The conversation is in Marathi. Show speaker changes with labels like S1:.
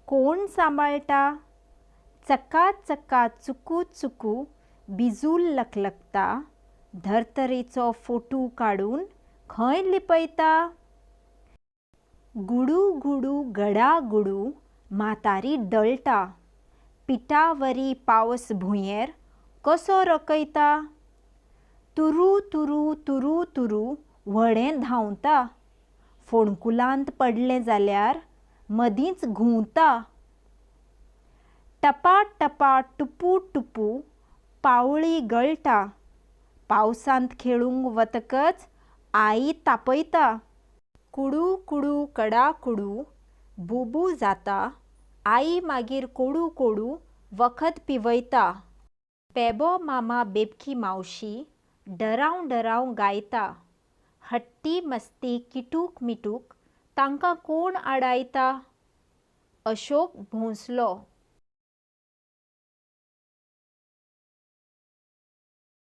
S1: कोण सांबाळटा? चक्का चक्का चुकू चुकू बिजूल लकलकता, धर्तरेचो फोटू काडून खंय लिपयता? गुडू गुडू गडा गुडू म्हातारी दळटा, पिठावरी पावस भुंयेर कसो रकयता? तुरू तुरू तुरू तुरू व्हडें धांवता, फोणकुलांत पडलें जाल्यार मदींच घुंवता. टपा टपा टुपू टुपू पावळी गळटा, पावसांत खेळूंक वतकच आई तापयता. कुडू कुडू कडा कुडू बुबू जाता, आई मागीर कोडू कोडू वखद पिवयता. पेबो मामा बेबकी मावशी डराव डराव गायता, हट्टी मस्ती किटूक मिटूक तांकां कोण आडायता? अशोक भोंसलो.